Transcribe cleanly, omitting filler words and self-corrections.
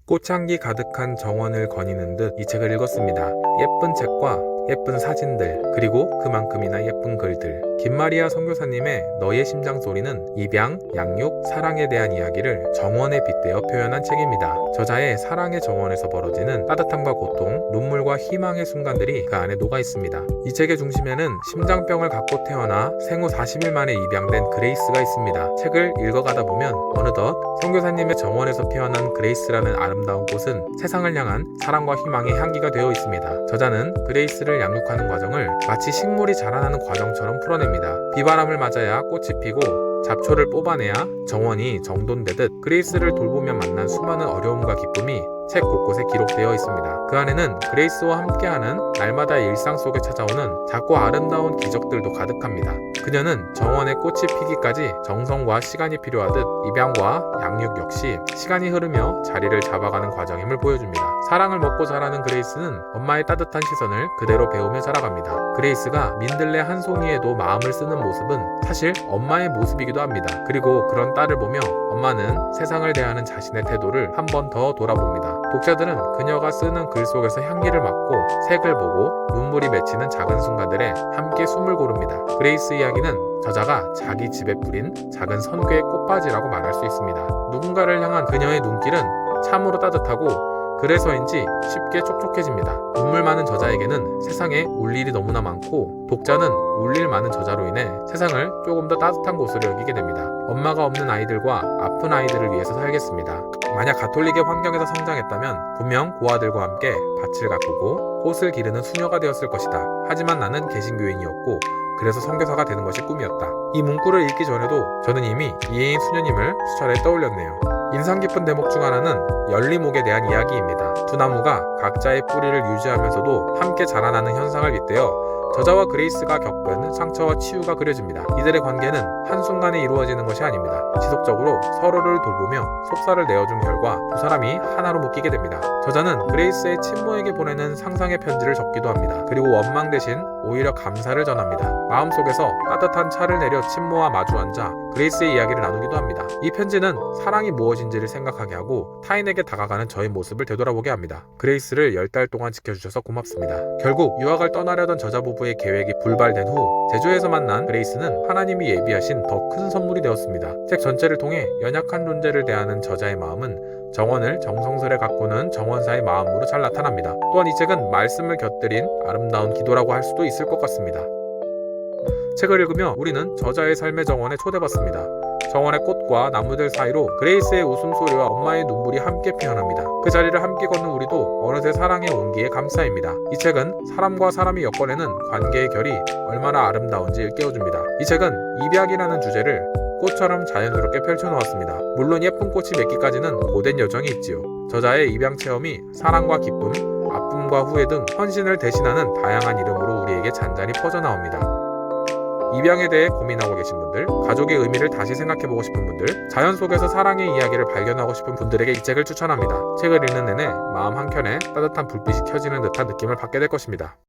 꽃향기 가득한 정원을 거니는 듯 이 책을 읽었습니다. 예쁜 책과 예쁜 사진들, 그리고 그만큼이나 예쁜 글들. 김마리아 선교사님의 너의 심장 소리는 입양, 양육, 사랑에 대한 이야기를 정원에 빗대어 표현한 책입니다. 저자의 사랑의 정원에서 벌어지는 따뜻함과 고통, 눈물과 희망의 순간들이 그 안에 녹아 있습니다. 이 책의 중심에는 심장병을 갖고 태어나 생후 40일 만에 입양된 그레이스가 있습니다. 책을 읽어가다 보면 어느덧 선교사님의 정원에서 피어난 그레이스라는 아름다운 꽃은 세상을 향한 사랑과 희망의 향기가 되어 있습니다. 저자는 그레이스를 양육하는 과정을 마치 식물이 자라나는 과정처럼 풀어냅니다. 비바람을 맞아야 꽃이 피고 잡초를 뽑아내야 정원이 정돈되듯 그레이스를 돌보며 만난 수많은 어려움과 기쁨이 책 곳곳에 기록되어 있습니다. 그 안에는 그레이스와 함께하는 날마다의 일상 속에 찾아오는 작고 아름다운 기적들도 가득합니다. 그녀는 정원의 꽃이 피기까지 정성과 시간이 필요하듯 입양과 양육 역시 시간이 흐르며 자리를 잡아가는 과정임을 보여줍니다. 사랑을 먹고 자라는 그레이스는 엄마의 따뜻한 시선을 그대로 배우며 자라갑니다. 그레이스가 민들레 한 송이에도 마음을 쓰는 모습은 사실 엄마의 모습이기도 합니다. 그리고 그런 딸을 보며 엄마는 세상을 대하는 자신의 태도를 한 번 더 돌아봅니다. 독자들은 그녀가 쓰는 글 속에서 향기를 맡고 색을 보고 눈물이 맺히는 작은 순간들에 함께 숨을 고릅니다. 그레이스 이야기는 저자가 자기 집에 뿌린 작은 선괴의 꽃바지라고 말할 수 있습니다. 누군가를 향한 그녀의 눈길은 참으로 따뜻하고 그래서인지 쉽게 촉촉해집니다. 눈물 많은 저자에게는 세상에 울 일이 너무나 많고 독자는 울 일 많은 저자로 인해 세상을 조금 더 따뜻한 곳으로 여기게 됩니다. 엄마가 없는 아이들과 아픈 아이들을 위해서 살겠습니다. 만약 가톨릭의 환경에서 성장했다면 분명 고아들과 함께 밭을 가꾸고 꽃을 기르는 수녀가 되었을 것이다. 하지만 나는 개신교인이었고 그래서 선교사가 되는 것이 꿈이었다. 이 문구를 읽기 전에도 저는 이미 이혜인 수녀님을 수차례 떠올렸네요. 인상 깊은 대목 중 하나는 열리목에 대한 이야기입니다. 두 나무가 각자의 뿌리를 유지하면서도 함께 자라나는 현상을 빗대어 저자와 그레이스가 겪은 상처와 치유가 그려집니다. 이들의 관계는 한순간에 이루어지는 것이 아닙니다. 지속적으로 서로를 돌보며 속살을 내어준 결과 두 사람이 하나로 묶이게 됩니다. 저자는 그레이스의 친모에게 보내는 상상의 편지를 적기도 합니다. 그리고 원망 대신 오히려 감사를 전합니다. 마음속에서 따뜻한 차를 내려 친모와 마주 앉아 그레이스의 이야기를 나누기도 합니다. 이 편지는 사랑이 무엇인지를 생각하게 하고 타인에게 다가가는 저의 모습을 되돌아보게 합니다. 그레이스를 10달 동안 지켜주셔서 고맙습니다. 결국 유학을 떠나려던 저자 부부의 계획이 불발된 후 제주에서 만난 그레이스는 하나님이 예비하신 더 큰 선물이 되었습니다. 책 전체를 통해 연약한 존재를 대하는 저자의 마음은 정원을 정성스레 가꾸는 정원사의 마음으로 잘 나타납니다. 또한 이 책은 말씀을 곁들인 아름다운 기도라고 할 수도 있을 것 같습니다. 책을 읽으며 우리는 저자의 삶의 정원에 초대받습니다. 정원의 꽃과 나무들 사이로 그레이스의 웃음소리와 엄마의 눈물이 함께 피어납니다. 그 자리를 함께 걷는 우리도 어느새 사랑의 온기에 감사입니다. 이 책은 사람과 사람이 엮어내는 관계의 결이 얼마나 아름다운지 일깨워줍니다. 이 책은 입양이라는 주제를 꽃처럼 자연스럽게 펼쳐놓았습니다. 물론 예쁜 꽃이 맺기까지는 고된 여정이 있지요. 저자의 입양 체험이 사랑과 기쁨, 아픔과 후회 등 헌신을 대신하는 다양한 이름으로 우리에게 잔잔히 퍼져나옵니다. 입양에 대해 고민하고 계신 분들, 가족의 의미를 다시 생각해보고 싶은 분들, 자연 속에서 사랑의 이야기를 발견하고 싶은 분들에게 이 책을 추천합니다. 책을 읽는 내내 마음 한켠에 따뜻한 불빛이 켜지는 듯한 느낌을 받게 될 것입니다.